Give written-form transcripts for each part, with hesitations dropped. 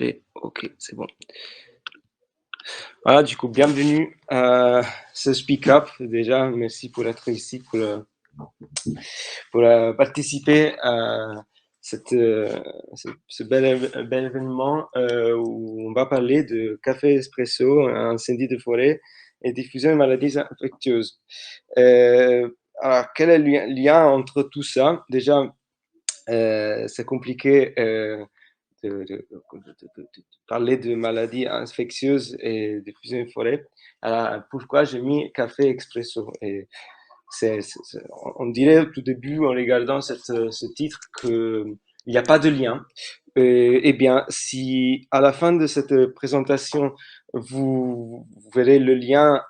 OK, c'est bon. Voilà, du coup, bienvenue à ce Speak Up. Déjà, merci pour être ici, pour participer à cette, ce bel événement où on va parler de café espresso, incendie de forêt et diffusion de maladies infectieuses. Alors, quel est le lien entre tout ça? Déjà, c'est compliqué de parler de maladies infectieuses et de fusion de forêt. Alors, pourquoi j'ai mis café expresso? Et on dirait au tout début, en regardant ce titre, qu'il n'y a pas de lien. Eh bien, si à la fin de cette présentation, vous verrez le lien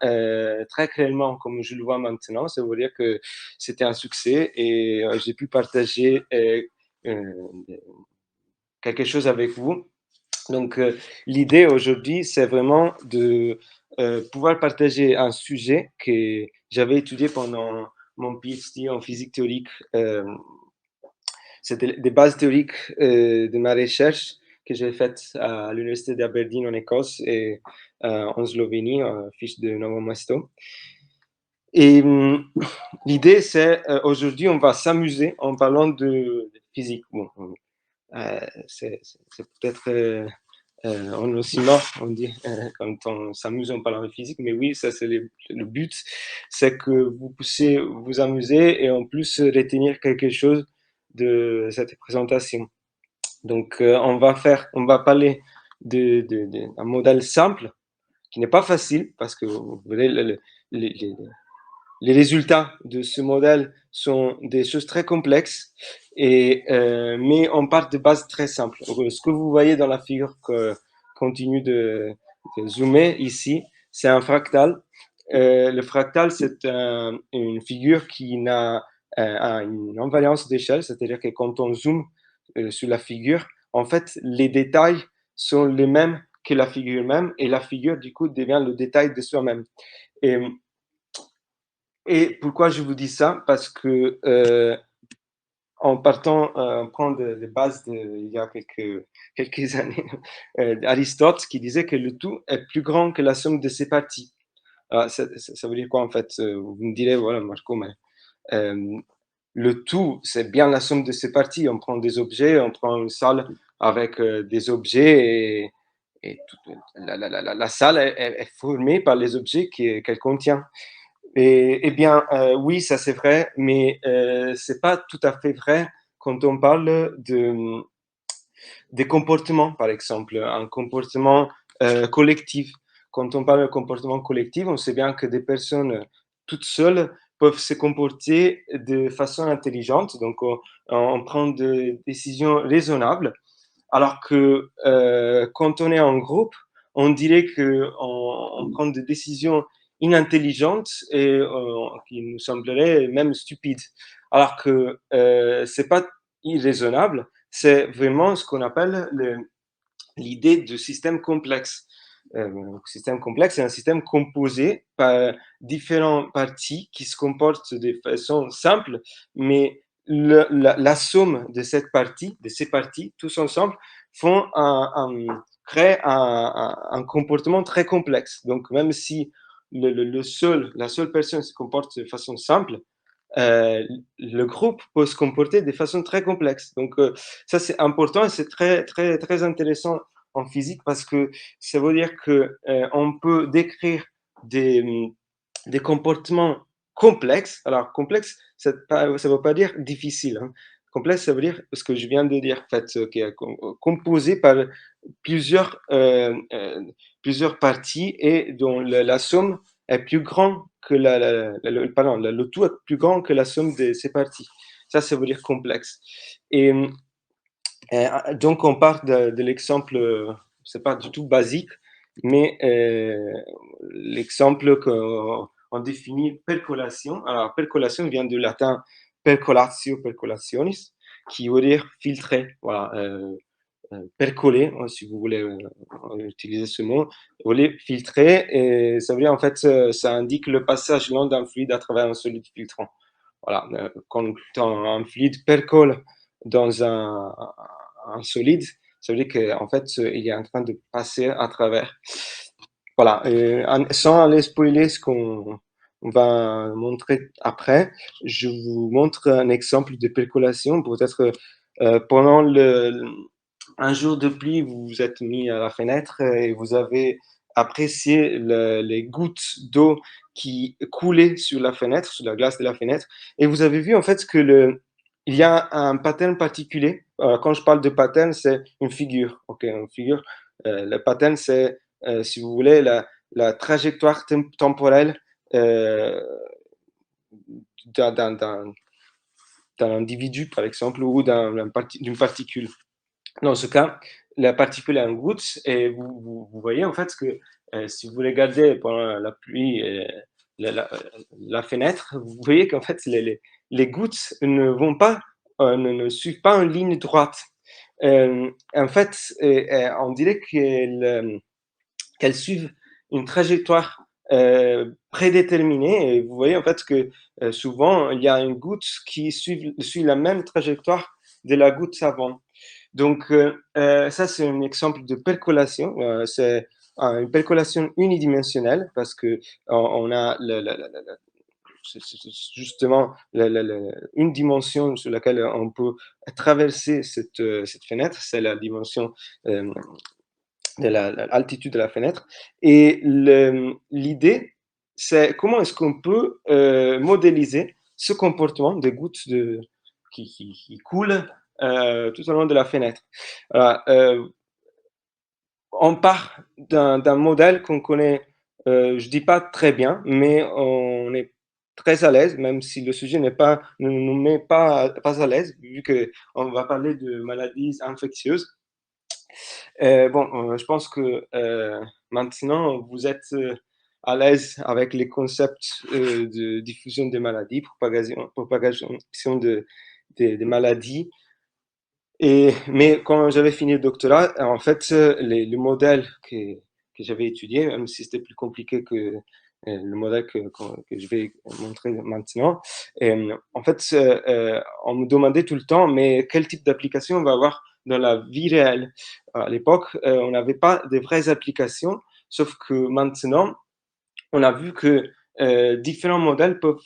très clairement, comme je le vois maintenant, ça veut dire que c'était un succès et j'ai pu partager euh, quelque chose avec vous. Donc, l'idée aujourd'hui, c'est vraiment de pouvoir partager un sujet que j'avais étudié pendant mon PhD en physique théorique. C'était des bases théoriques de ma recherche que j'ai faite à l'université d'Aberdeen en Écosse et en Slovénie, fiche de Novo Mesto. Et l'idée, c'est aujourd'hui, on va s'amuser en parlant de physique. Bon, c'est peut-être on est aussi mort, on dit, quand on s'amuse en parlant de physique, mais oui, ça c'est le but, c'est que vous puissiez vous amuser et en plus retenir quelque chose de cette présentation. Donc, on va parler d'un modèle simple qui n'est pas facile parce que vous voyez, les, les- les résultats de ce modèle sont des choses très complexes, mais on part de bases très simples. Ce que vous voyez dans la figure que continue de zoomer ici, c'est un fractal. Le fractal, c'est une figure qui n'a une invariance d'échelle, c'est-à-dire que quand on zoome sur la figure, en fait, les détails sont les mêmes que la figure même, et la figure, du coup, devient le détail de soi-même. Et et pourquoi je vous dis ça? Parce que en partant, on prend des bases il y a quelques années, d'Aristote qui disait que le tout est plus grand que la somme de ses parties. Alors, ça veut dire quoi en fait? Vous me direz, voilà, Marco, mais euh, le tout, c'est bien la somme de ses parties. On prend des objets, on prend une salle avec des objets et la salle est formée par les objets qu'elle contient. Eh bien, oui, ça c'est vrai, mais c'est pas tout à fait vrai quand on parle des comportements, par exemple, un comportement collectif. Quand on parle de comportement collectif, on sait bien que des personnes toutes seules peuvent se comporter de façon intelligente, donc on prend des décisions raisonnables, alors que quand on est en groupe, on dirait qu'on prend des décisions inintelligentes et qui nous sembleraient même stupides. Alors que c'est pas irraisonnable, c'est vraiment ce qu'on appelle l'idée de système complexe. Système complexe, c'est un système composé par différentes parties qui se comportent de façon simple, mais la somme de cette partie, de ces parties, tous ensemble, font créent un comportement très complexe. Donc, même si la seule personne se comporte de façon simple, le groupe peut se comporter de façon très complexe. Donc, ça, c'est important et c'est très, très, très intéressant en physique parce que ça veut dire que on peut décrire des comportements complexes. Alors, complexe, ça ne veut pas dire difficile, hein. Complexe, ça veut dire ce que je viens de dire, en fait, qui est composé par plusieurs, plusieurs parties et dont la somme est plus grande que pardon, le tout est plus grand que la somme de ses parties. Ça veut dire complexe. Et donc, on part de l'exemple, c'est pas du tout basique, mais l'exemple qu'on définit percolation. Alors, percolation vient du latin percolatio, percolationis, qui veut dire filtrer. Voilà, percoler, hein, si vous voulez utiliser ce mot. Vous voulez filtrer, et ça veut dire en fait, ça indique le passage lent d'un fluide à travers un solide filtrant. Voilà, quand un fluide percole dans un solide, Ça veut dire qu'en fait, il est en train de passer à travers. Voilà, sans aller spoiler ce qu'on on va montrer après, je vous montre un exemple de percolation. Peut-être pendant un jour de pluie, vous vous êtes mis à la fenêtre et vous avez apprécié les gouttes d'eau qui coulaient sur la fenêtre, sur la glace de la fenêtre, et vous avez vu en fait que il y a un pattern particulier. Quand je parle de pattern, c'est une figure. Ok, une figure. Le pattern, c'est, si vous voulez, la trajectoire temporelle euh, d'un d'un individu, par exemple, ou d'une particule. Dans ce cas, la particule est en goutte et vous voyez en fait que si vous regardez pendant la pluie la, la, la fenêtre, vous voyez qu'en fait les gouttes ne vont pas, ne suivent pas une ligne droite. En fait, on dirait qu'elles suivent une trajectoire prédéterminée. Et vous voyez en fait que souvent il y a une goutte qui suit la même trajectoire de la goutte avant. Donc, ça, c'est un exemple de percolation. C'est une percolation unidimensionnelle parce que on a justement une dimension sur laquelle on peut traverser cette fenêtre, c'est la dimension euh, de l'altitude de la fenêtre. Et l'idée, c'est comment est-ce qu'on peut modéliser ce comportement des gouttes qui coulent tout au long de la fenêtre. Voilà, on part d'un modèle qu'on connaît, je dis pas très bien, mais on est très à l'aise, même si le sujet ne nous met pas à l'aise, vu qu'on va parler de maladies infectieuses. Bon, je pense que maintenant vous êtes à l'aise avec les concepts de diffusion des maladies, propagation des maladies. Mais quand j'avais fini le doctorat, en fait, le modèle que j'avais étudié, même si c'était plus compliqué que le modèle que je vais montrer maintenant, en fait, on me demandait tout le temps, mais quel type d'application on va avoir dans la vie réelle? À l'époque, on n'avait pas de vraies applications, sauf que maintenant, on a vu que différents modèles peuvent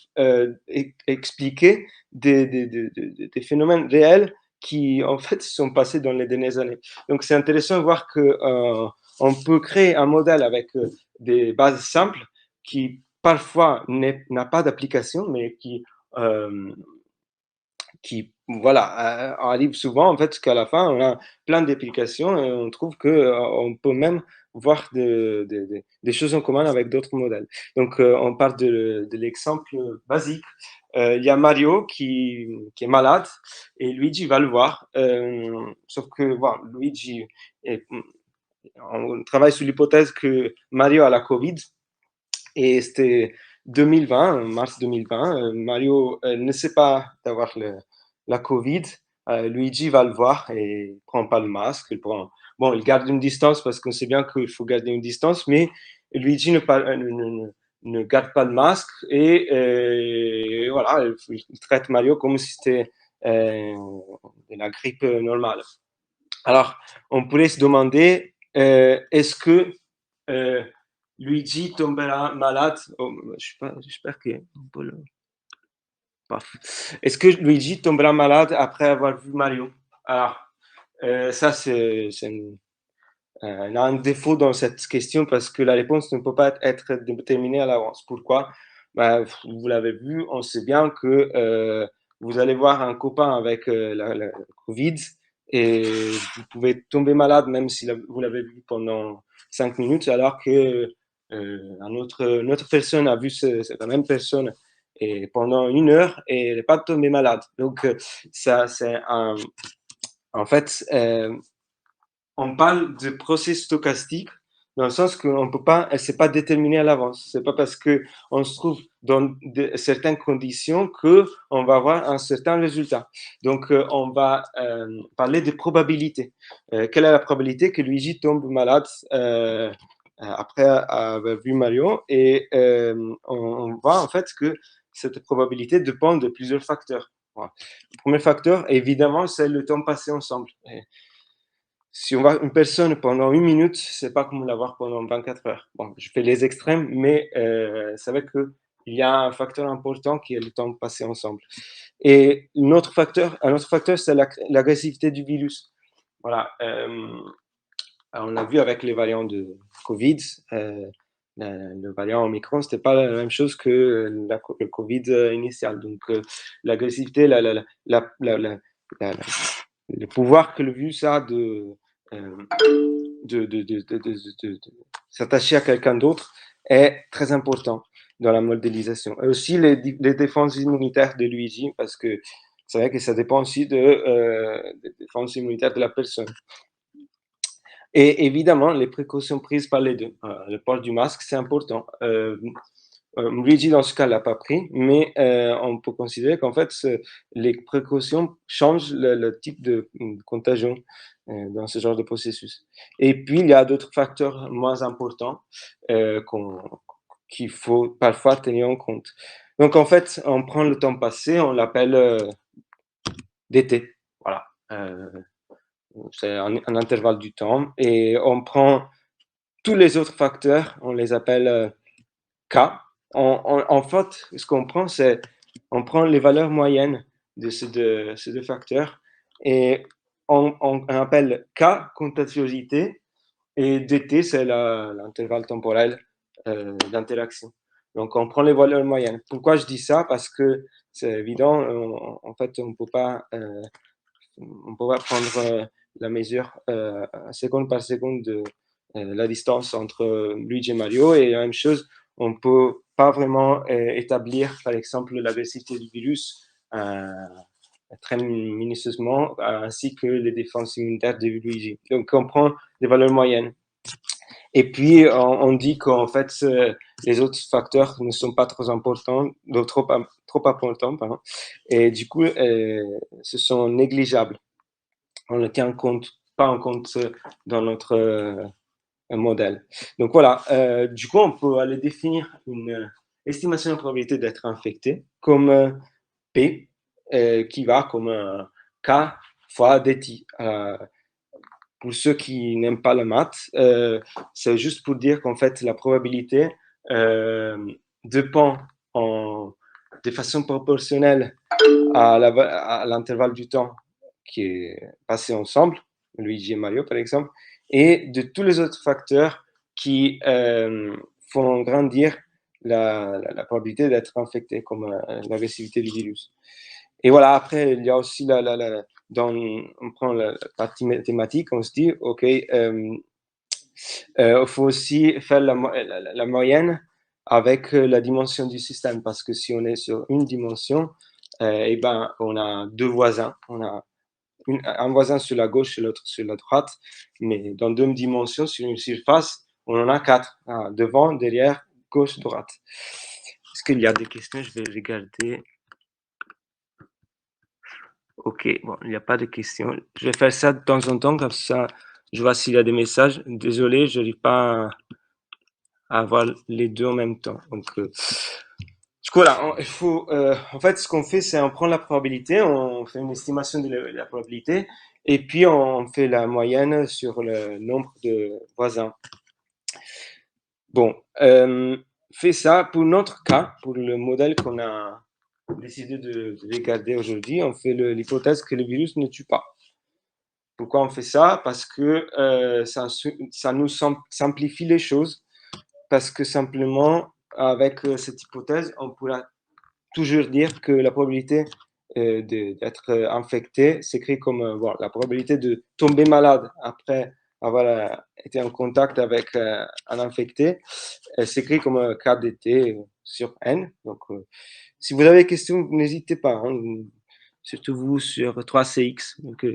expliquer des phénomènes réels qui, en fait, sont passés dans les dernières années. Donc, c'est intéressant de voir que on peut créer un modèle avec des bases simples qui, parfois, n'a pas d'application, mais euh, voilà, arrive souvent, en fait, qu'à la fin, on a plein d'applications et on trouve qu'on peut même voir des choses en commun avec d'autres modèles. Donc, on part de l'exemple basique. Il y a Mario qui est malade et Luigi va le voir. Sauf que, voilà, Luigi, on travaille sur l'hypothèse que Mario a la Covid et c'était 2020, mars 2020. Mario ne sait pas d'avoir la Covid. Luigi va le voir et il prend pas le masque. Bon, il garde une distance parce qu'on sait bien qu'il faut garder une distance, mais Luigi ne garde pas le masque et voilà, il traite Mario comme si c'était de la grippe normale. Alors, on pourrait se demander, est-ce que euh, Luigi tombera malade? Oh, j'espère qu'on peut le. Paf. Est-ce que Luigi tombera malade après avoir vu Mario? Alors, ça, un défaut dans cette question parce que la réponse ne peut pas être déterminée à l'avance. Pourquoi? Ben, vous l'avez vu, on sait bien que vous allez voir un copain avec la Covid et vous pouvez tomber malade même si vous l'avez vu pendant 5 minutes, alors que une autre personne a vu cette même personne et pendant 1 heure et elle n'est pas tombée malade. Donc, ça, en fait, on parle de processus stochastique dans le sens qu'on peut pas, c'est pas déterminé à l'avance. C'est pas parce que on se trouve dans certaines conditions que on va avoir un certain résultat. Donc, on va parler de probabilité. Quelle est la probabilité que Luigi tombe malade après avoir vu Mario? Et on voit en fait que cette probabilité dépend de plusieurs facteurs. Voilà. Le premier facteur, évidemment, c'est le temps passé ensemble. Si on voit une personne pendant 1 minute, c'est pas comme l'avoir pendant 24 heures. Bon, je fais les extrêmes, mais c'est vrai qu'il y a un facteur important qui est le temps passé ensemble. Et un autre facteur, c'est l'agressivité du virus. Voilà, on l'a vu avec les variants de Covid, le variant Omicron, c'était pas la même chose que le Covid initial. Donc, l'agressivité, la- le pouvoir que le virus a euh, de s'attacher à quelqu'un d'autre est très important dans la modélisation. Et aussi les défenses immunitaires de Luigi, parce que c'est vrai que ça dépend aussi des défenses immunitaires de la personne. Et évidemment, les précautions prises par les deux. Le port du masque, c'est important. Luigi, dans ce cas, l'a pas pris, mais on peut considérer qu'en fait, les précautions changent le type de contagion dans ce genre de processus. Et puis, il y a d'autres facteurs moins importants qu'il faut parfois tenir en compte. Donc, en fait, on prend le temps passé, on l'appelle d'été. Voilà. C'est un intervalle du temps. Et on prend tous les autres facteurs, on les appelle K. En fait, ce qu'on prend, c'est on prend les valeurs moyennes de ces deux facteurs et on appelle K contagiosité et DT, c'est l'intervalle temporel d'interaction. Donc, on prend les valeurs moyennes. Pourquoi je dis ça? Parce que c'est évident, en fait, on peut pas prendre la mesure seconde par seconde de la distance entre Luigi et Mario. Et la même chose, on ne peut pas vraiment établir, par exemple, l'agressivité du virus très minutieusement, ainsi que les défenses immunitaires de Luigi. Donc, on prend des valeurs moyennes. Et puis, on dit qu'en fait, les autres facteurs ne sont pas trop importants, trop importants, pardon, et du coup, ce sont négligeables. On ne tient pas en compte dans notre modèle. Donc voilà, du coup, on peut aller définir une estimation de probabilité d'être infecté comme P, qui va comme K fois dt. Pour ceux qui n'aiment pas le maths, c'est juste pour dire qu'en fait, la probabilité euh, dépend de façon proportionnelle à l'intervalle du temps qui est passé ensemble, Luigi et Mario par exemple, et de tous les autres facteurs qui font grandir la probabilité d'être infecté, comme l'agressivité du virus. Et voilà, après, il y a aussi on prend la partie mathématique, on se dit, OK, faut aussi faire la moyenne avec la dimension du système, parce que si on est sur une dimension, eh ben, on a deux voisins. On a un voisin sur la gauche et l'autre sur la droite, mais dans deux dimensions, sur une surface, on en a quatre. Devant, derrière, gauche, droite. Est-ce qu'il y a des questions? Je vais regarder. Ok, bon, il n'y a pas de questions. Je vais faire ça de temps en temps, comme ça, je vois s'il y a des messages. Désolé, je n'arrive pas à avoir les deux en même temps. Donc, du coup, là, il faut, en fait, ce qu'on fait, c'est on prend la probabilité, on fait une estimation de la probabilité, et puis on fait la moyenne sur le nombre de voisins. Bon, fait ça pour notre cas, pour le modèle qu'on a décidé de regarder aujourd'hui, on fait l'hypothèse que le virus ne tue pas. Pourquoi on fait ça? Parce que ça nous simplifie les choses, parce que simplement, avec cette hypothèse, on pourra toujours dire que la probabilité d'être infecté s'écrit comme la probabilité de tomber malade après avoir été en contact avec un infecté, s'écrit comme KDT sur N. Donc, si vous avez des questions, n'hésitez pas, hein, surtout vous sur 3CX. Donc,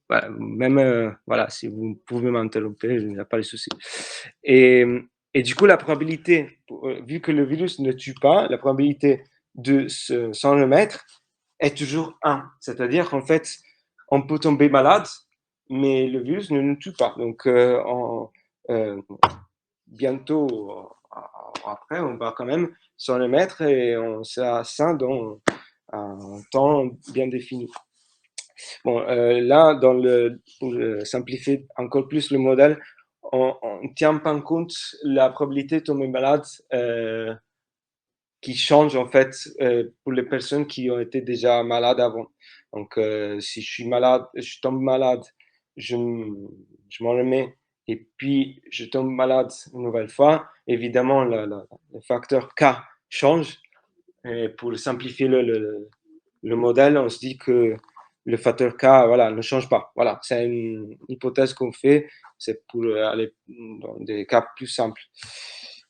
voilà, même voilà, si vous pouvez m'interrompre, il n'y a pas de souci. Et, et du coup, la probabilité, vu que le virus ne tue pas, la probabilité de s'en remettre est toujours 1. C'est-à-dire qu'en fait, on peut tomber malade, mais le virus ne nous tue pas. Donc, bientôt, après, on va quand même s'en remettre et on sera sain dans un temps bien défini. Bon, là, pour simplifier encore plus le modèle, on ne tient pas compte la probabilité de tomber malade qui change en fait pour les personnes qui ont été déjà malades avant. Donc, si je suis malade, je tombe malade, je, je m'en remets et puis je tombe malade une nouvelle fois, évidemment, le facteur K change. Et pour simplifier le modèle, on se dit que le facteur K voilà, ne change pas. Voilà, c'est une hypothèse qu'on fait, c'est pour aller dans des cas plus simples.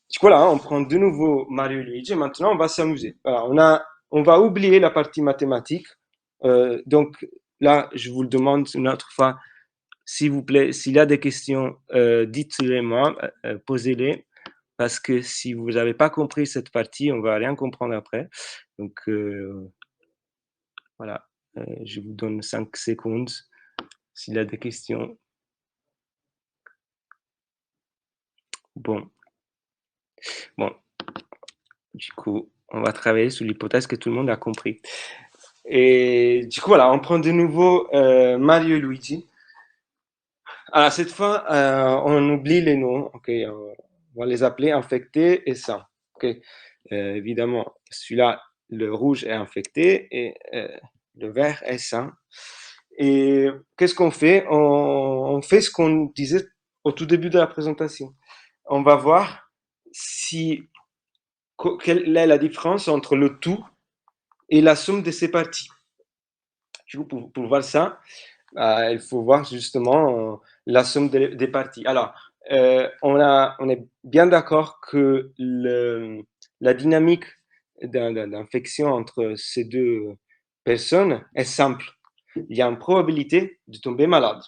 Du coup, là, on prend de nouveau Mario et Luigi et maintenant on va s'amuser. Voilà, on va oublier la partie mathématique. Donc là, je vous le demande une autre fois, s'il vous plaît, s'il y a des questions, dites-les-moi, posez-les, parce que si vous n'avez pas compris cette partie, on va rien comprendre après. Donc voilà, je vous donne 5 secondes s'il y a des questions. Bon, bon, du coup, on va travailler sur l'hypothèse que tout le monde a compris. Et du coup, voilà, on prend de nouveau Mario et Luigi. Alors, cette fois, on oublie les noms. Ok, on va les appeler infectés et sains. Ok, évidemment, celui-là, le rouge est infecté et le vert est sain. Et qu'est-ce qu'on fait? On fait ce qu'on disait au tout début de la présentation. On va voir si, quelle est la différence entre le tout et la somme de ses parties. Du coup, pour voir ça, il faut voir justement la somme des parties. Alors, on est bien d'accord que la dynamique d'infection entre ces deux personnes est simple. Il y a une probabilité de tomber malade.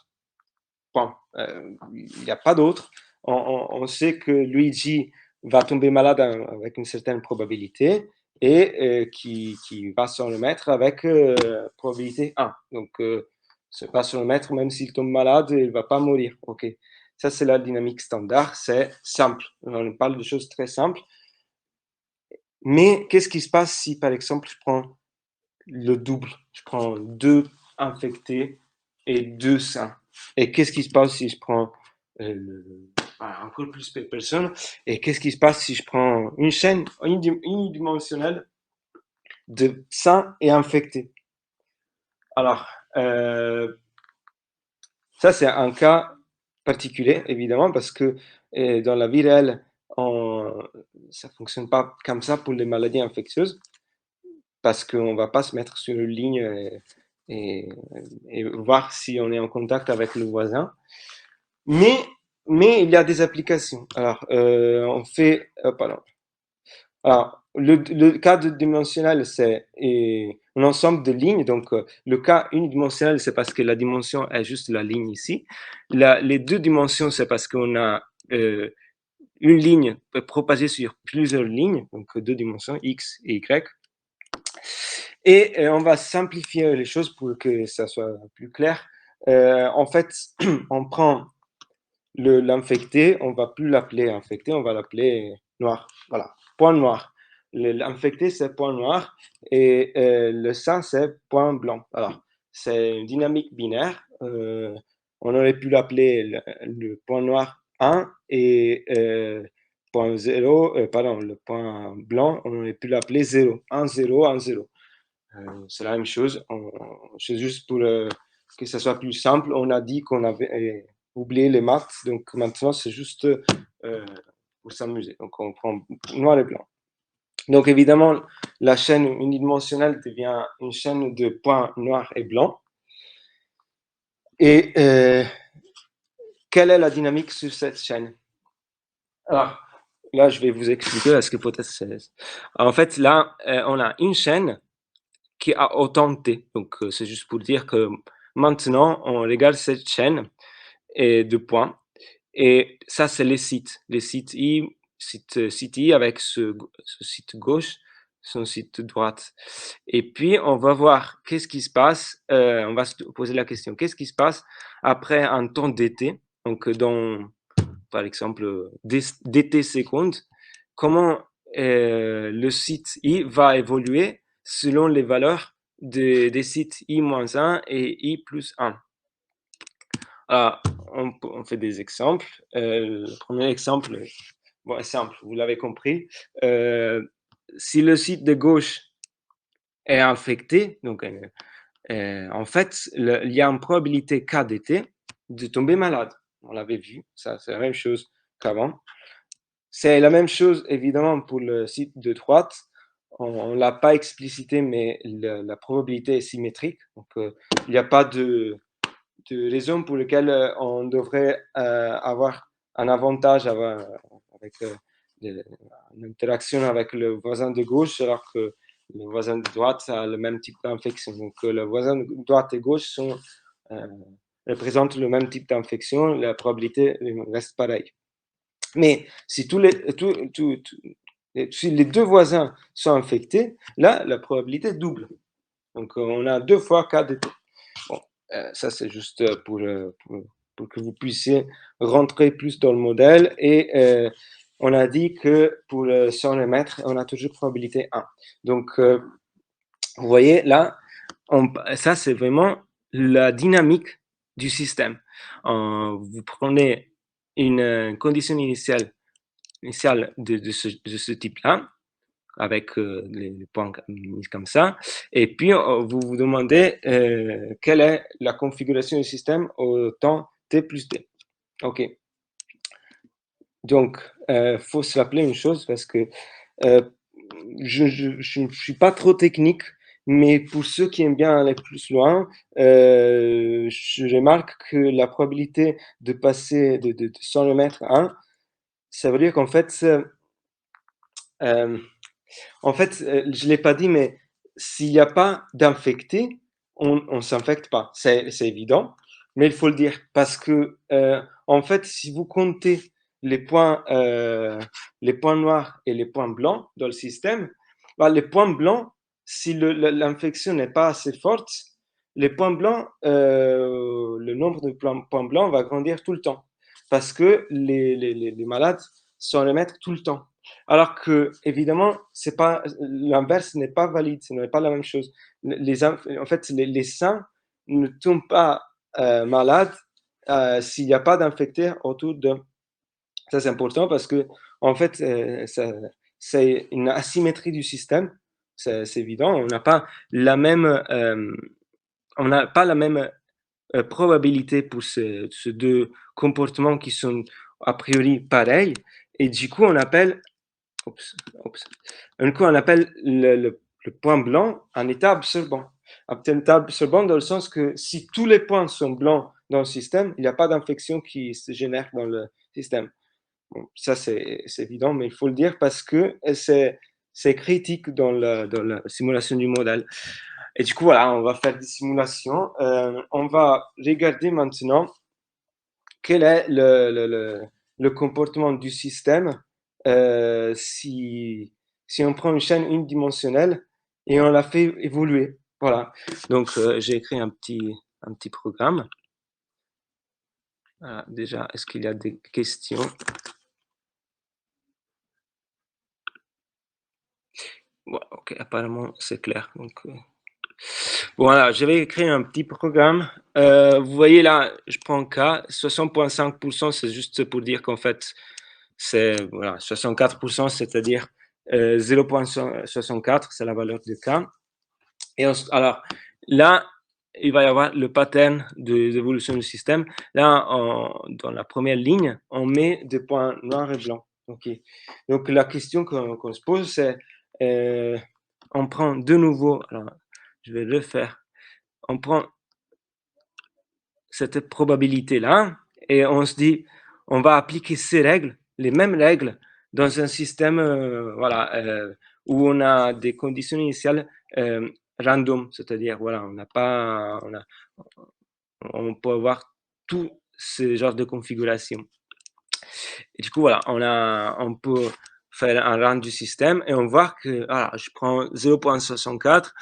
Bon, il n'y a pas d'autre. On sait que Luigi va tomber malade avec une certaine probabilité et qui va s'en remettre avec probabilité 1. Donc, va se remettre même s'il tombe malade, il ne va pas mourir. Ok, ça c'est la dynamique standard, c'est simple. On parle de choses très simples. Mais qu'est-ce qui se passe si, par exemple, je prends le double? Je prends 2 infectés et 2 sains. Et qu'est-ce qui se passe si je prends encore plus de personnes? Et qu'est-ce qui se passe si je prends une chaîne unidimensionnelle de sains et infectés? Alors, ça c'est un cas particulier, évidemment, parce que dans la vie réelle, ça ne fonctionne pas comme ça pour les maladies infectieuses, parce qu'on ne va pas se mettre sur une ligne et, et voir si on est en contact avec le voisin. Mais, mais il y a des applications. Alors, on fait, pardon. Alors, le cas dimensionnel, c'est un ensemble de lignes. Donc, le cas unidimensionnel, c'est parce que la dimension est juste la ligne ici. Les deux dimensions, c'est parce qu'on a une ligne propagée sur plusieurs lignes, donc deux dimensions, x et y. Et on va simplifier les choses pour que ça soit plus clair. En fait, on prend l'infecté, on va plus l'appeler infecté, on va l'appeler noir. Voilà, point noir. L'infecté, c'est point noir et le sain, c'est point blanc. Alors, c'est une dynamique binaire. On aurait pu l'appeler le point noir 1 et point 0, pardon, le point blanc, on aurait pu l'appeler 0. 1, 0, 1, 0. C'est la même chose. C'est juste pour que ça soit plus simple. On a dit qu'on avait oublié les maths, donc maintenant c'est juste pour s'amuser. Donc on prend noir et blanc. Donc évidemment, la chaîne unidimensionnelle devient une chaîne de points noirs et blancs. Et quelle est la dynamique sur cette chaîne? Alors, là, je vais vous expliquer parce que peut-être c'est... En fait, là, on a une chaîne qui a autant de T. Donc, c'est juste pour dire que maintenant, on regarde cette chaîne de points. Et ça, c'est les sites. Les sites I, site I avec ce site gauche, son site droite. Et puis, on va voir qu'est-ce qui se passe. On va se poser la question, qu'est-ce qui se passe après un temps d'été? Donc, dans, par exemple, d'été secondes, comment le site I va évoluer selon les valeurs des sites I-1 et I plus 1. Alors, on fait des exemples. Le premier exemple, bon, est simple, vous l'avez compris. Si le site de gauche est infecté, donc en fait, il y a une probabilité K dt de tomber malade. On l'avait vu, ça c'est la même chose qu'avant. C'est la même chose évidemment pour le site de droite. On ne l'a pas explicité, mais la probabilité est symétrique. Donc il n'y a pas de raison pour laquelle on devrait avoir un avantage avec une interaction avec le voisin de gauche, alors que le voisin de droite a le même type d'infection. Donc le voisin de droite et gauche représentent le même type d'infection, la probabilité reste pareille. Mais si si les deux voisins sont infectés, là, la probabilité double. Donc on a 2 fois K dt. Bon, ça c'est juste pour que vous puissiez rentrer plus dans le modèle. Et on a dit que pour 100 mètres, on a toujours probabilité 1. Donc vous voyez là, ça c'est vraiment la dynamique du système. Vous prenez une condition initiale de ce type-là, avec les points mis comme ça. Et puis, vous vous demandez quelle est la configuration du système au temps t plus d. OK. Donc, faut se rappeler une chose parce que je ne suis pas trop technique, mais pour ceux qui aiment bien aller plus loin, je remarque que la probabilité de passer de 100 mètres à 1, ça veut dire qu'en fait, je ne l'ai pas dit, mais s'il n'y a pas d'infecté, on ne s'infecte pas. C'est évident, mais il faut le dire parce que, en fait, si vous comptez les points noirs et les points blancs dans le système, bah, les points blancs, si l'infection n'est pas assez forte, les points blancs, le nombre de points blancs va grandir tout le temps parce que les malades s'en remettent tout le temps. Alors que, évidemment, c'est pas, l'inverse n'est pas valide, ce n'est pas la même chose. En fait, les sains ne tombent pas malades s'il n'y a pas d'infectés autour d'eux. Ça, c'est important parce que, en fait, c'est une asymétrie du système, c'est évident. On n'a pas la même probabilité pour ces deux comportements qui sont a priori pareils. Et du coup, on appelle Oups, oups. Du coup, on appelle le point blanc un état absorbant. Un état absorbant dans le sens que si tous les points sont blancs dans le système, il n'y a pas d'infection qui se génère dans le système. Bon, ça, c'est évident, mais il faut le dire parce que c'est critique dans la simulation du modèle. Et du coup, voilà, on va faire des simulations. On va regarder maintenant quel est le comportement du système si on prend une chaîne unidimensionnelle et on la fait évoluer. Voilà. Donc, j'ai écrit un petit programme. Voilà, déjà, est-ce qu'il y a des questions? Bon, ok, apparemment, c'est clair. Donc, voilà, je vais écrire un petit programme. Vous voyez là, je prends K, 60,5%, c'est juste pour dire qu'en fait, c'est voilà, 64%, c'est-à-dire 0,64, c'est la valeur de K. Et alors, là, il va y avoir le pattern d'évolution du système. Là, dans la première ligne, on met des points noirs et blancs. Okay. Donc, la question qu'on se pose, c'est on prend de nouveau, alors je vais le faire, on prend cette probabilité-là et on se dit, on va appliquer ces règles, les mêmes règles, dans un système où on a des conditions initiales random, c'est-à-dire voilà, on peut avoir tout ce genre de configuration. Et du coup, voilà, on peut faire un run du système et on voit que voilà, je prends 0,64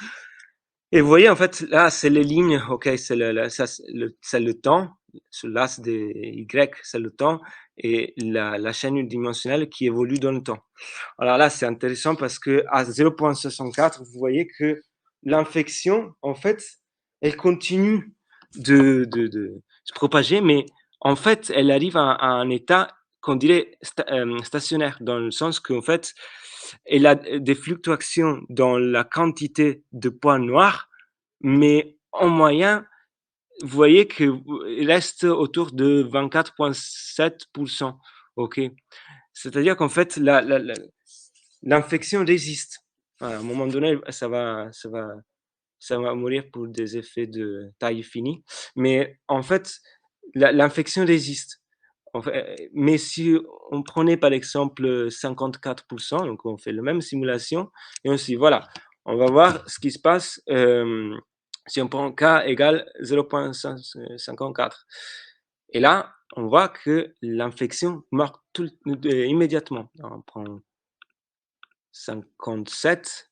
et vous voyez, en fait, là, c'est les lignes, ok, c'est le temps, ce l'axe des Y, c'est le temps, et la chaîne unidimensionnelle qui évolue dans le temps. Alors là, c'est intéressant parce que à 0,64, vous voyez que l'infection, en fait, elle continue de se propager, mais en fait, elle arrive à un état qu'on dirait stationnaire, dans le sens qu'en fait, elle a des fluctuations dans la quantité de points noirs, mais en moyen, vous voyez qu'il reste autour de 24,7%. OK? C'est-à-dire qu'en fait, l'infection résiste. Voilà, à un moment donné, ça va mourir pour des effets de taille finie. Mais en fait, l'infection résiste. En fait, mais si on prenait par exemple 54%, donc on fait la même simulation, et on se dit, voilà, on va voir ce qui se passe si on prend k égale 0,54. Et là, on voit que l'infection meurt immédiatement. On prend 57.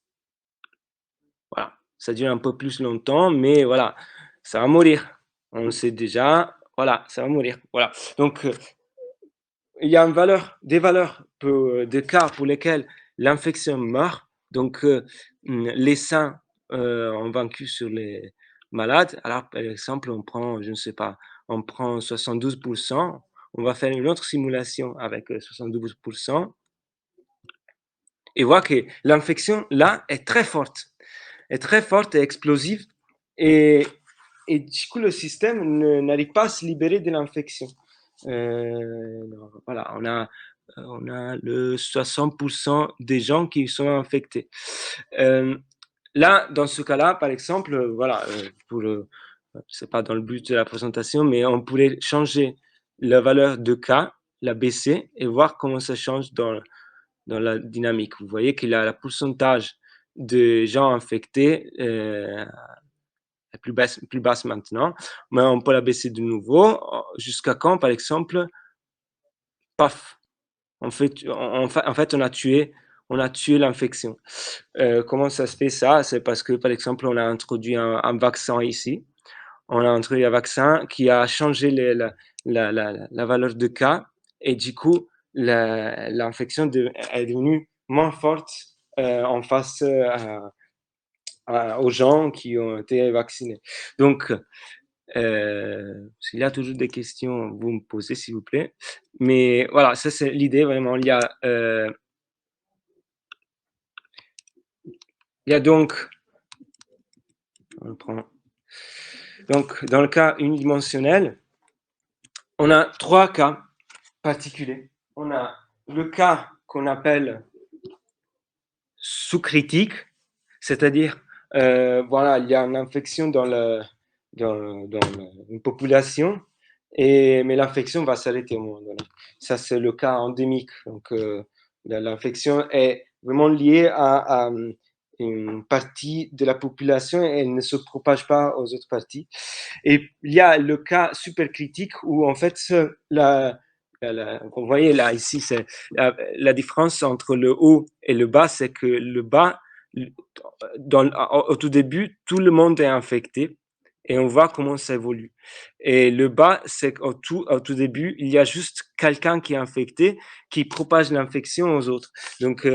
Voilà, ça dure un peu plus longtemps, mais voilà, ça va mourir. On le sait déjà, voilà, ça va mourir. Voilà. Donc, il y a des valeurs de cas pour lesquels l'infection meurt. Donc, les sains ont vaincu sur les malades. Alors, par exemple, on prend, je ne sais pas, on prend 72%. On va faire une autre simulation avec 72% et voit que l'infection, là, est très forte et explosive. Et, et du coup, le système n'arrive pas à se libérer de l'infection. Voilà, on a le 60% des gens qui sont infectés. Là, dans ce cas-là, par exemple, voilà, c'est pas dans le but de la présentation, mais on pourrait changer la valeur de K, la baisser et voir comment ça change dans la dynamique. Vous voyez qu'il a le pourcentage de gens infectés est plus basse maintenant, mais on peut la baisser de nouveau jusqu'à quand, par exemple, paf, en fait, on a tué l'infection. Comment ça se fait ça? C'est parce que, par exemple, on a introduit un vaccin ici. On a introduit un vaccin qui a changé la valeur de cas et du coup, l'infection est devenue moins forte en face aux gens qui ont été vaccinés. Donc, s'il y a toujours des questions, vous me posez s'il vous plaît. Mais voilà, ça c'est l'idée vraiment. Il y a donc, on prend, donc dans le cas unidimensionnel, on a trois cas particuliers. On a le cas qu'on appelle sous-critique, c'est-à-dire, voilà, il y a une infection dans une population, mais l'infection va s'arrêter au moment donné. Ça, c'est le cas endémique. Donc, l'infection est vraiment liée à une partie de la population et elle ne se propage pas aux autres parties. Et il y a le cas super critique où, en fait, vous voyez là, ici, c'est la différence entre le haut et le bas, c'est que le bas, au tout début, tout le monde est infecté et on voit comment ça évolue. Et le bas, c'est qu'au tout début, il y a juste quelqu'un qui est infecté, qui propage l'infection aux autres. Donc,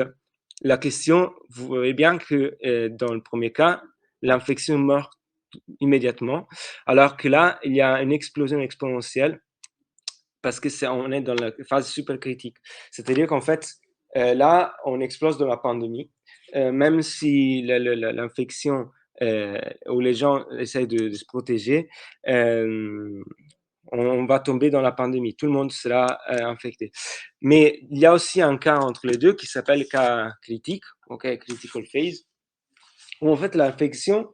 la question, vous voyez bien que dans le premier cas, l'infection meurt immédiatement, alors que là, il y a une explosion exponentielle parce que on est dans la phase super critique. C'est-à-dire qu'en fait, là, on explose dans la pandémie, même si l'infection où les gens essayent de se protéger, on va tomber dans la pandémie. Tout le monde sera infecté. Mais il y a aussi un cas entre les deux qui s'appelle cas critique, okay, critical phase, où en fait l'infection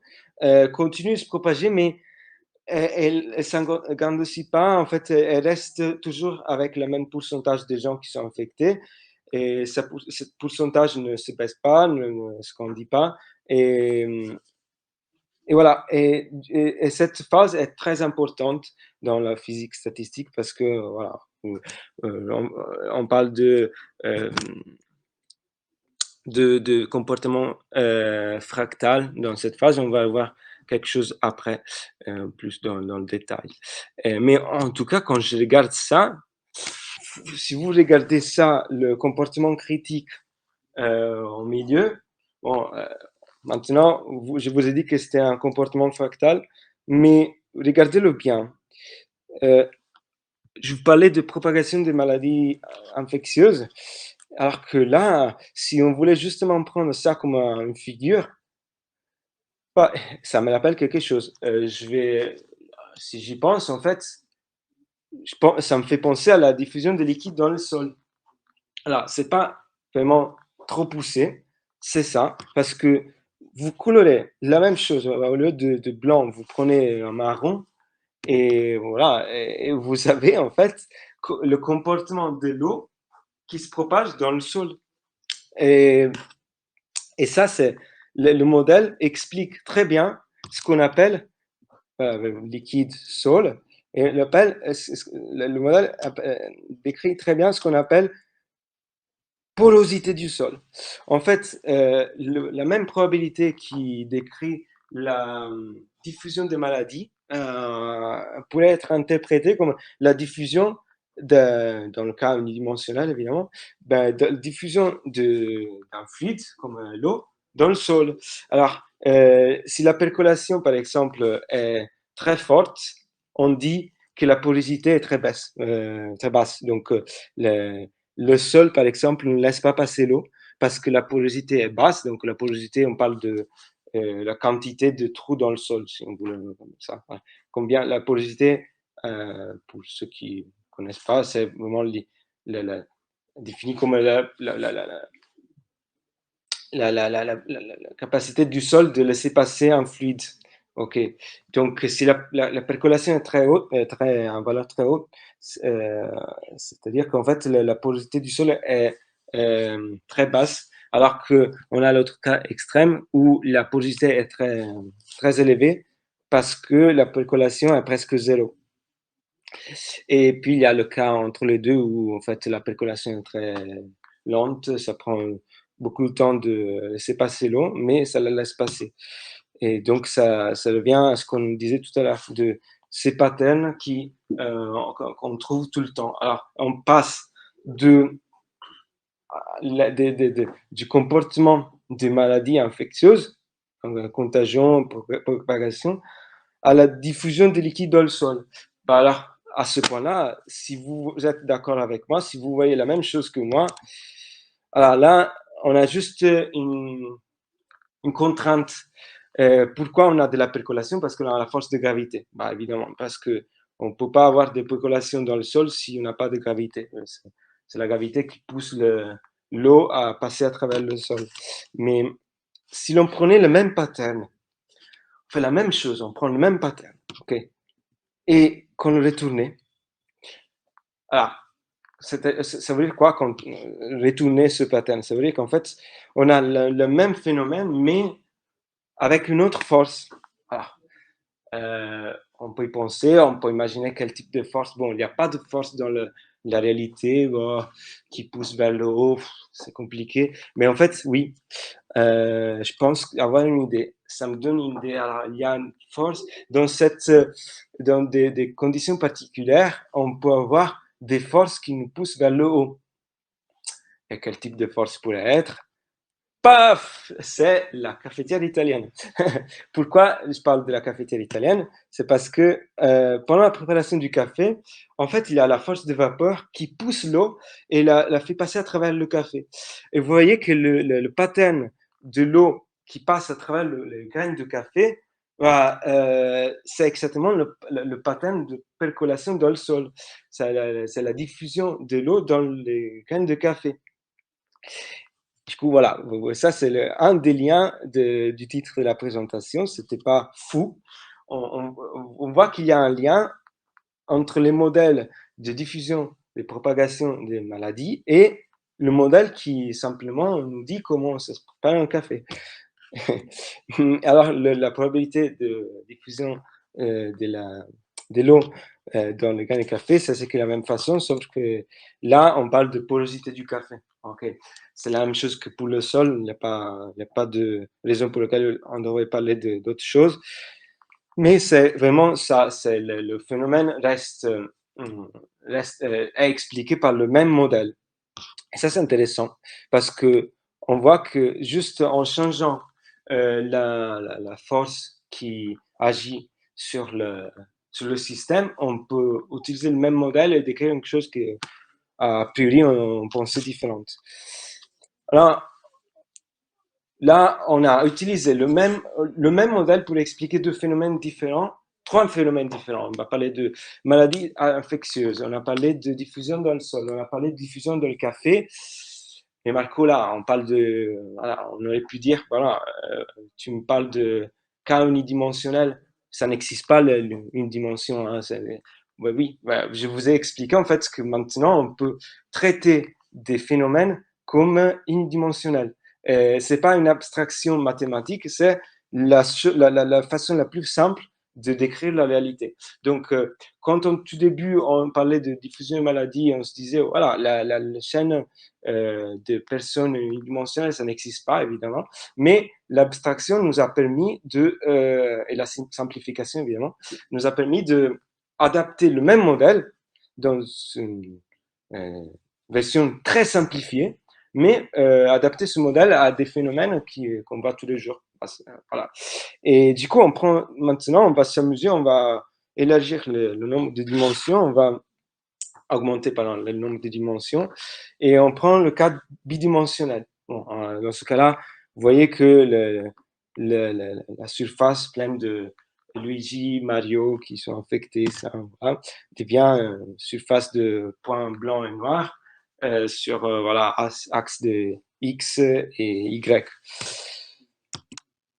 continue de se propager, mais elle ne s'agrandit pas. En fait, elle reste toujours avec le même pourcentage de gens qui sont infectés. Et ce pourcentage ne se baisse pas, ne se grandit pas. Et, et voilà. Et cette phase est très importante dans la physique statistique parce que, voilà, on parle euh, de comportement fractal dans cette phase. On va voir quelque chose après, plus dans le détail. Mais en tout cas, quand je regarde ça, si vous regardez ça, le comportement critique au milieu, bon, Maintenant, je vous ai dit que c'était un comportement fractal, mais regardez-le bien. Euh, je vous parlais de propagation des maladies infectieuses, alors que là, si on voulait justement prendre ça comme une figure, bah, ça me rappelle quelque chose. Si j'y pense, en fait, ça me fait penser à la diffusion des liquides dans le sol. Alors, c'est pas vraiment trop poussé, c'est ça, parce que vous colorez la même chose. Au lieu de blanc, vous prenez un marron et voilà, et vous avez en fait le comportement de l'eau qui se propage dans le sol. Et, et ça, c'est le modèle explique très bien ce qu'on appelle liquide sol. Et le modèle décrit très bien ce qu'on appelle porosité du sol. En fait, la même probabilité qui décrit la diffusion des maladies pourrait être interprétée comme la diffusion, dans le cas unidimensionnel évidemment, de la diffusion d'un fluide comme l'eau dans le sol. Alors, si la percolation, par exemple, est très forte, on dit que la porosité est très basse. Très basse. Donc, le sol, par exemple, ne laisse pas passer l'eau parce que la porosité est basse. Donc, la porosité, on parle de la quantité de trous dans le sol, si on veut comme ça. Voilà. Combien la porosité, pour ceux qui ne connaissent pas, c'est vraiment défini comme la capacité du sol de laisser passer un fluide. Ok. Donc, si la percolation est très haute, en valeur très haute, euh, c'est-à-dire qu'en fait, la porosité du sol est très basse, alors qu'on a l'autre cas extrême où la porosité est très élevée parce que la percolation est presque zéro. Et puis, il y a le cas entre les deux où, en fait, la percolation est très lente, ça prend beaucoup de temps de laisser passer l'eau, mais ça la laisse passer. Et donc, ça revient à ce qu'on disait tout à l'heure, de ces patterns qu'on trouve tout le temps. Alors, on passe du comportement des maladies infectieuses, contagion, propagation, à la diffusion des liquides dans le sol. Bah alors, à ce point-là, si vous êtes d'accord avec moi, si vous voyez la même chose que moi, alors là, on a juste une contrainte. Pourquoi on a de la percolation? Parce qu'on a la force de gravité. Bah, évidemment, parce qu'on ne peut pas avoir de percolation dans le sol si on n'a pas de gravité. C'est la gravité qui pousse l'eau à passer à travers le sol. Mais si l'on prenait le même pattern, on fait la même chose, on prend le même pattern, ok, et qu'on le retournait. Alors, ça veut dire quoi quand retourner ce pattern? Ça veut dire qu'en fait, on a le même phénomène, mais avec une autre force. Alors, on peut y penser, on peut imaginer quel type de force. Bon, il n'y a pas de force dans la réalité qui pousse vers le haut, c'est compliqué. Mais en fait, oui, je pense avoir une idée. Ça me donne une idée. Alors, il y a une force dans des conditions particulières, on peut avoir des forces qui nous poussent vers le haut. Et quel type de force pourrait être? Paf! C'est la cafetière italienne. Pourquoi je parle de la cafetière italienne? C'est parce que pendant la préparation du café, en fait, il y a la force de vapeur qui pousse l'eau et la fait passer à travers le café. Et vous voyez que le pattern de l'eau qui passe à travers les graines de café, bah, c'est exactement le pattern de percolation dans le sol. C'est la diffusion de l'eau dans les graines de café. Du coup, voilà, ça c'est un des liens du titre de la présentation. C'était pas fou. On voit qu'il y a un lien entre les modèles de diffusion, de propagation des maladies et le modèle qui simplement nous dit comment ça se prépare un café. Alors, la probabilité de diffusion de l'eau dans le grain de café, ça c'est que la même façon, sauf que là, on parle de porosité du café. Ok, c'est la même chose que pour le sol, il n'y a pas de raison pour laquelle on devrait parler d'autres choses. Mais c'est vraiment ça, le phénomène est expliqué par le même modèle. Et ça, c'est intéressant parce que on voit que juste en changeant la force qui agit sur le système, on peut utiliser le même modèle et décrire quelque chose qui, a priori, on pensait différente. Alors, là, on a utilisé le même modèle pour expliquer deux phénomènes différents, trois phénomènes différents. On va parler de maladies infectieuses, on a parlé de diffusion dans le sol, on a parlé de diffusion dans le café. Et Marco, là, on parle de, voilà, on aurait pu dire, voilà, tu me parles de cas unidimensionnels, ça n'existe pas une dimension. Hein, ouais, oui, ouais, je vous ai expliqué en fait que maintenant on peut traiter des phénomènes comme unidimensionnels. C'est pas une abstraction mathématique, c'est la façon la plus simple de décrire la réalité. Donc, quand au tout début, on parlait de diffusion de maladies, on se disait, voilà, la chaîne de personnes unidimensionnelles, ça n'existe pas, évidemment, mais l'abstraction nous a permis et la simplification, évidemment, nous a permis d'adapter le même modèle dans une version très simplifiée, mais adapter ce modèle à des phénomènes qu'on voit tous les jours. Voilà. Et du coup, maintenant, on va s'amuser, on va élargir le nombre de dimensions, on va augmenter pardon, le nombre de dimensions, et on prend le cas bidimensionnel. Bon, dans ce cas-là, vous voyez que la surface pleine de Luigi, Mario qui sont infectés, ça voilà, devient une surface de points blancs et noirs sur voilà, axe de X et Y.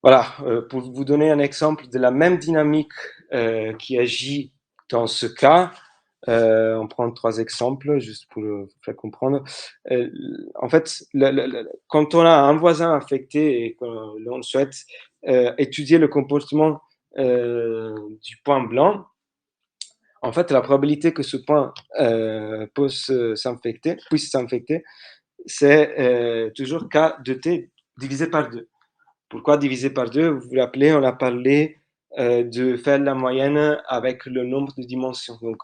Voilà, pour vous donner un exemple de la même dynamique qui agit dans ce cas, on prend trois exemples juste pour vous faire comprendre. En fait, quand on a un voisin affecté et qu'on souhaite étudier le comportement du point blanc, en fait, la probabilité que ce point puisse s'infecter, c'est toujours K de T divisé par 2. Pourquoi diviser par 2? Vous vous rappelez, on a parlé de faire la moyenne avec le nombre de dimensions. Donc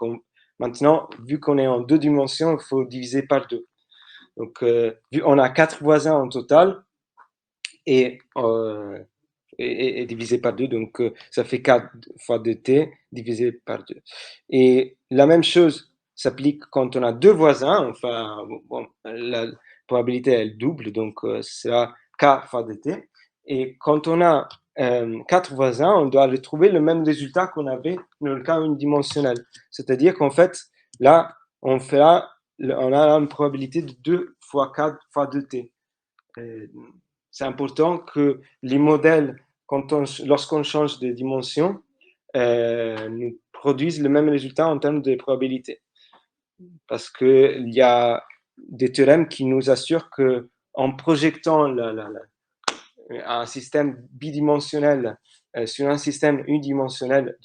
maintenant, vu qu'on est en 2 dimensions, il faut diviser par 2. Donc on a 4 voisins en total et, divisé par 2, donc ça fait 4 fois 2t divisé par 2. Et la même chose s'applique quand on a 2 voisins, enfin, bon, la probabilité elle double, donc c'est k fois dt. Et quand on a 4 voisins, on doit retrouver le même résultat qu'on avait dans le cas unidimensionnel. C'est-à-dire qu'en fait, là, on a une probabilité de 2 fois 4 fois 2t. C'est important que les modèles, lorsqu'on change de dimension, nous produisent le même résultat en termes de probabilité. Parce qu'il y a des théorèmes qui nous assurent qu'en projetant un système bidimensionnel sur un système unidimensionnel,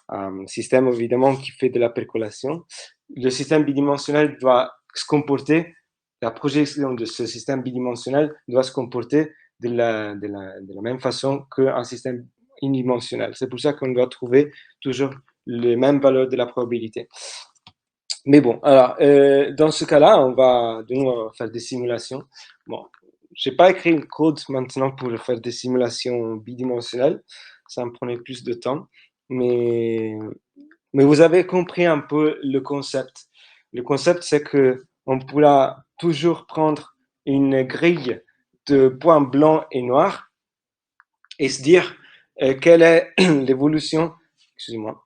un système évidemment qui fait de la percolation, le système bidimensionnel doit se comporter, la projection de ce système bidimensionnel doit se comporter de la même façon qu'un système unidimensionnel. C'est pour ça qu'on doit trouver toujours les mêmes valeurs de la probabilité. Mais bon, alors, dans ce cas-là, on va de nouveau faire des simulations. Bon, je n'ai pas écrit le code maintenant pour faire des simulations bidimensionnelles. Ça me prenait plus de temps. Mais vous avez compris un peu le concept. Le concept, c'est que on pourra toujours prendre une grille de points blancs et noirs et se dire quelle est l'évolution, excusez-moi,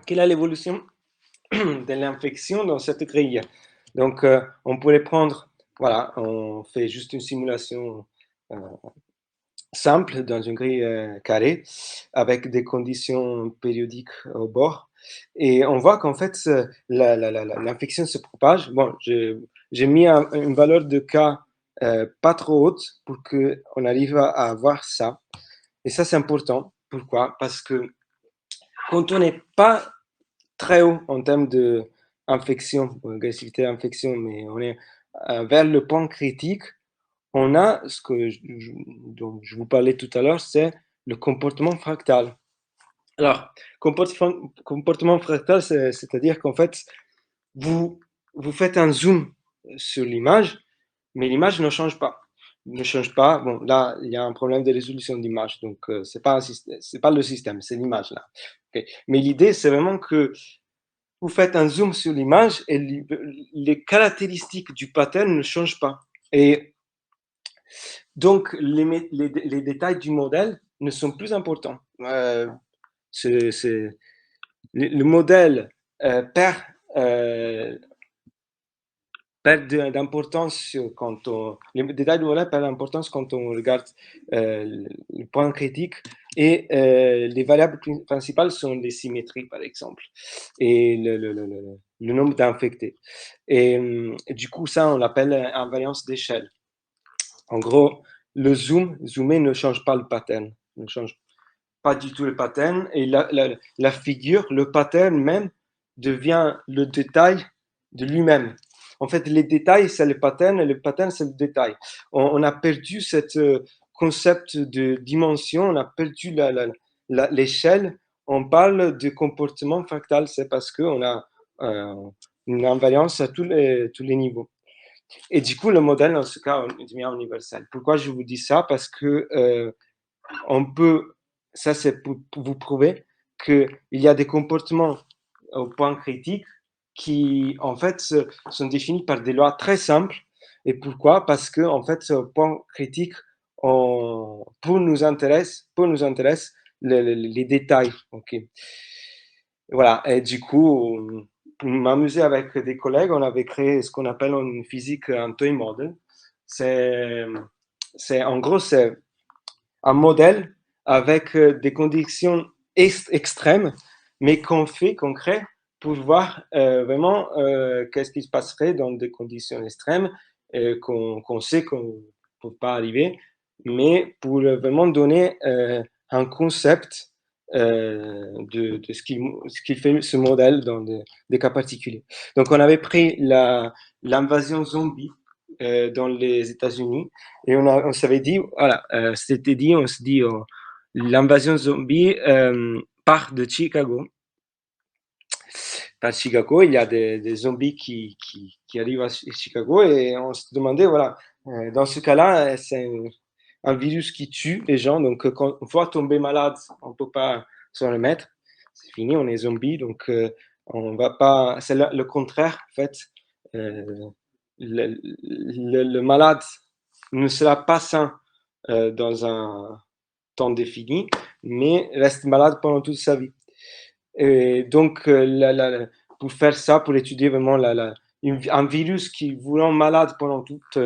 quelle est l'évolution de l'infection dans cette grille. Donc, on pourrait prendre, voilà, on fait juste une simulation simple dans une grille carrée avec des conditions périodiques au bord. Et on voit qu'en fait, l'infection se propage. Bon, j'ai mis une valeur de K pas trop haute pour qu'on arrive à avoir ça. Et ça, c'est important. Pourquoi? Parce que quand on n'est pas très haut en termes d'infection, agressivité d'infection, mais on est vers le point critique, on a ce dont je vous parlais tout à l'heure, c'est le comportement fractal. Alors, comportement fractal, c'est-à-dire qu'en fait, vous faites un zoom sur l'image mais l'image ne change pas. Ne change pas. Bon, là, il y a un problème de résolution d'image, donc c'est pas c'est pas le système, c'est l'image là. Ok. Mais l'idée, c'est vraiment que vous faites un zoom sur l'image et les caractéristiques du pattern ne changent pas. Et donc, les détails du modèle ne sont plus importants. Le modèle perd euh, perd d'importance quand on, les détails du modèle perdent d'importance quand on regarde le point critique et les variables principales sont les symétries par exemple et le nombre d'infectés et du coup ça on l'appelle invariance d'échelle. En gros, le zoomer ne change pas le pattern, ne change pas du tout le pattern et la figure, le pattern même devient le détail de lui-même. En fait, les détails, c'est le pattern et le pattern, c'est le détail. On a perdu ce concept de dimension, on a perdu l'échelle. On parle de comportement fractal, c'est parce qu'on a une invariance à tous les niveaux. Et du coup, le modèle, dans ce cas, devient universel. Pourquoi je vous dis ça? Parce que on peut, ça c'est pour vous prouver qu'il y a des comportements au point critique qui en fait sont définis par des lois très simples. Et pourquoi? Parce que en fait, ce point critique, pour nous intéresse les détails. Ok. Voilà. Et du coup, pour m'amuser avec des collègues, on avait créé ce qu'on appelle en physique un toy model. C'est, en gros, c'est un modèle avec des conditions extrêmes, mais qu'on crée pour voir vraiment qu'est-ce qui se passerait dans des conditions extrêmes qu'on sait qu'on ne peut pas arriver, mais pour vraiment donner un concept de ce qui fait ce modèle dans des cas particuliers. Donc on avait pris l'invasion zombie dans les États-Unis et on s'avait dit, voilà, c'était dit, on se dit, l'invasion zombie part de Chicago. Par Chicago, il y a des zombies qui arrivent à Chicago et on se demandait, voilà, dans ce cas-là, c'est un virus qui tue les gens. Donc, quand on va tomber malade, on ne peut pas se remettre. C'est fini, on est zombie. Donc, on va pas. C'est le contraire, en fait. Euh, le malade ne sera pas sain dans un temps défini, mais reste malade pendant toute sa vie. Et donc, pour faire ça, pour étudier vraiment un virus qui vous rend malade pendant toute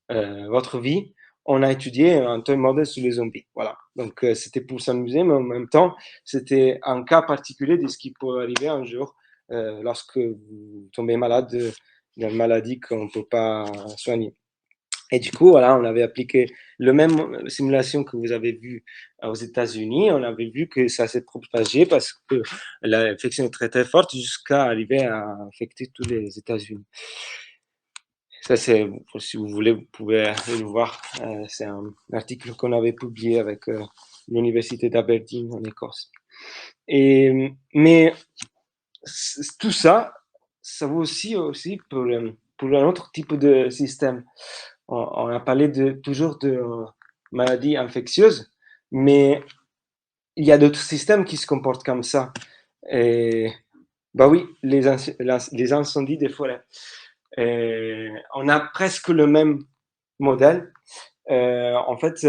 votre vie, on a étudié un toy modèle sur les zombies. Voilà. Donc, c'était pour s'amuser, mais en même temps, c'était un cas particulier de ce qui peut arriver un jour lorsque vous tombez malade d'une maladie qu'on ne peut pas soigner. Et du coup, voilà, on avait appliqué le même simulation que vous avez vu aux États-Unis. On avait vu que ça s'est propagé parce que l'infection est très très forte jusqu'à arriver à infecter tous les États-Unis. Ça, c'est, si vous voulez, vous pouvez aller le voir. C'est un article qu'on avait publié avec l'université d'Aberdeen en Écosse. Mais tout ça, ça vaut aussi pour un autre type de système. On a parlé toujours de maladies infectieuses, mais il y a d'autres systèmes qui se comportent comme ça. Et, bah oui, les incendies des forêts. Et on a presque le même modèle. En fait,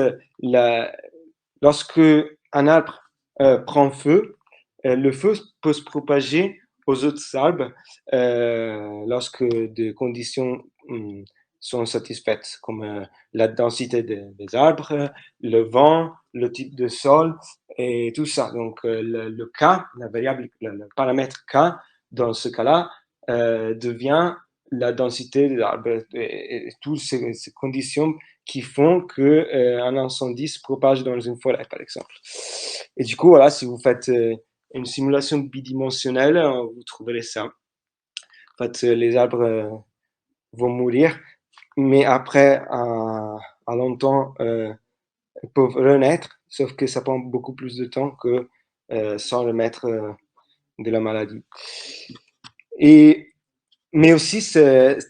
lorsque un arbre prend feu, le feu peut se propager aux autres arbres lorsque des conditions sont satisfaites, comme la densité des arbres, le vent, le type de sol et tout ça. Donc le K, la variable, le paramètre K, dans ce cas-là, devient la densité des arbres et toutes ces conditions qui font qu'un incendie se propage dans une forêt, par exemple. Et du coup, voilà, si vous faites une simulation bidimensionnelle, vous trouverez ça. En fait, les arbres vont mourir, mais après un longtemps, ils peuvent renaître, sauf que ça prend beaucoup plus de temps que sans remettre de la maladie. Et Mais aussi,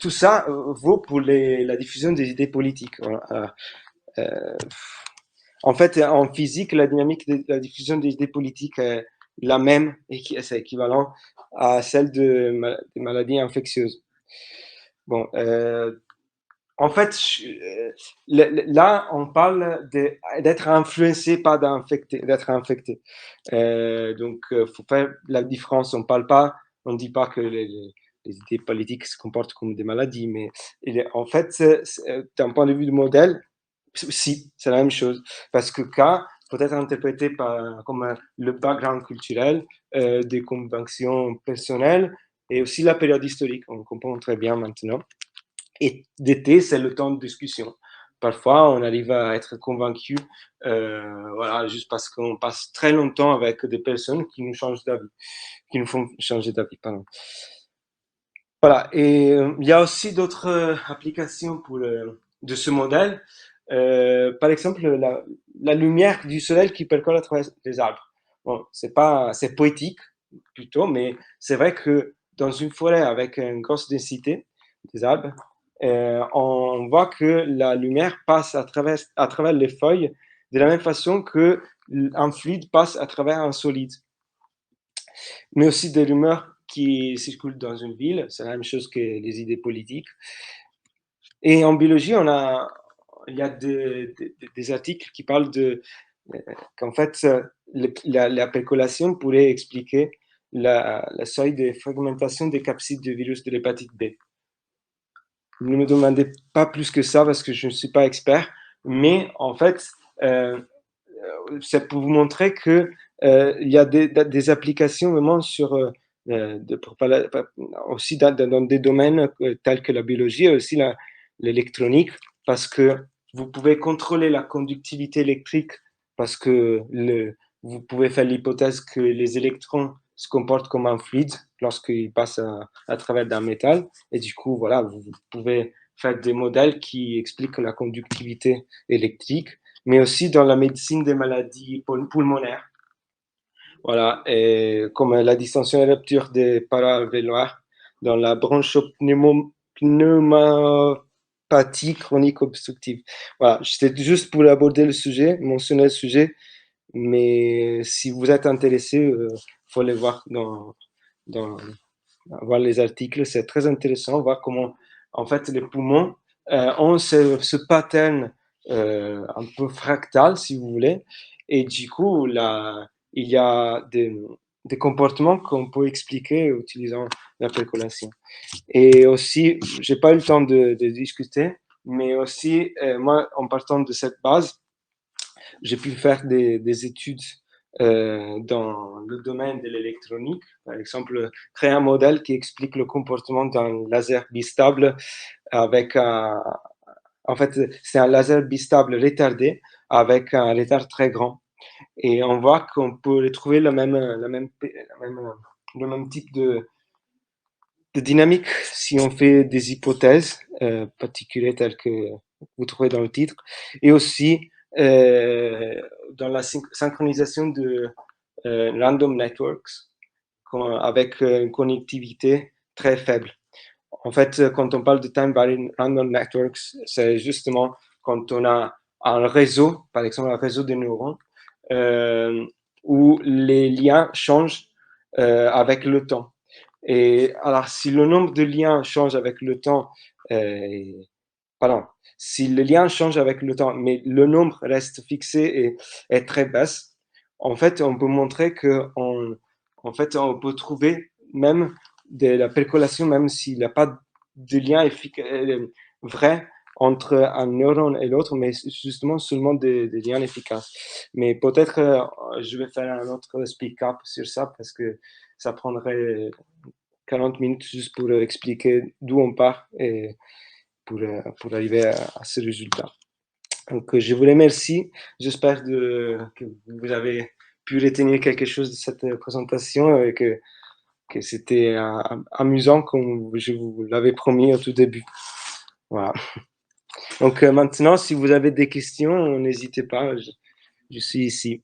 tout ça vaut pour la diffusion des idées politiques. Voilà. Euh, En fait, en physique, la dynamique de la diffusion des idées politiques est la même, et c'est équivalent à celle des maladies infectieuses. Bon, en fait, là, on parle d'être influencé, pas d'être infecté. Donc, faut faire la différence. On dit pas que les idées politiques se comportent comme des maladies, mais en fait, d'un point de vue du modèle, si, c'est la même chose. Parce que K peut être interprété comme le background culturel, des convictions personnelles et aussi la période historique. On comprend très bien maintenant. Et d'été, c'est le temps de discussion. Parfois, on arrive à être convaincu, voilà, juste parce qu'on passe très longtemps avec des personnes qui nous changent d'avis, qui nous font changer d'avis, pardon. Voilà. Et il y a aussi d'autres applications de ce modèle. Par exemple, la lumière du soleil qui percole à travers les arbres. Bon, c'est poétique plutôt, mais c'est vrai que dans une forêt avec une grosse densité des arbres, on voit que la lumière passe à travers les feuilles de la même façon que un fluide passe à travers un solide. Mais aussi des rumeurs qui circulent dans une ville, c'est la même chose que les idées politiques. Et en biologie, il y a des articles qui parlent qu'en fait, la percolation pourrait expliquer la seuil de fragmentation des capsides du virus de l'hépatite B. Ne me demandez pas plus que ça parce que je ne suis pas expert, mais en fait, euh, c'est pour vous montrer que il y a des applications vraiment aussi dans des domaines tels que la biologie et aussi l'électronique, parce que vous pouvez contrôler la conductivité électrique, parce que vous pouvez faire l'hypothèse que les électrons se comportent comme un fluide lorsqu'ils passent à travers d'un métal, et du coup, voilà, vous pouvez faire des modèles qui expliquent la conductivité électrique, mais aussi dans la médecine des maladies pulmonaires. Voilà, et comme la distension et rupture des paraalvéolaires dans la bronchopneumopathie chronique obstructive. Voilà, c'était juste pour aborder le sujet, mentionner le sujet, mais si vous êtes intéressé, il faut aller dans, voir les articles, c'est très intéressant, voir comment, en fait, les poumons ont ce pattern un peu fractal, si vous voulez, et du coup, là, il y a des comportements qu'on peut expliquer en utilisant la percolation. Et aussi, j'ai pas eu le temps de discuter, mais aussi, moi, en partant de cette base, j'ai pu faire des études dans le domaine de l'électronique. Par exemple, créer un modèle qui explique le comportement d'un laser bistable avec un... En fait, c'est un laser bistable retardé avec un retard très grand. Et on voit qu'on peut retrouver le même type de dynamique si on fait des hypothèses particulières telles que vous trouvez dans le titre, et aussi dans la synchronisation de random networks avec une connectivité très faible. En fait, quand on parle de time-varying random networks, c'est justement quand on a un réseau, par exemple un réseau de neurones, euh, où les liens changent avec le temps. Et alors, si le nombre de liens change avec le temps, euh, pardon, si le lien change avec le temps, mais le nombre reste fixé et très basse, en fait, on peut montrer en fait, on peut trouver même de la percolation, même s'il n'y a pas de lien vrai entre un neurone et l'autre, mais justement seulement des liens efficaces. Mais peut-être je vais faire un autre speak-up sur ça parce que ça prendrait 40 minutes juste pour expliquer d'où on part et pour arriver à ce résultat. Donc, je vous remercie. J'espère que vous avez pu retenir quelque chose de cette présentation et que c'était amusant comme je vous l'avais promis au tout début. Voilà. Donc, maintenant, si vous avez des questions, n'hésitez pas, je suis ici.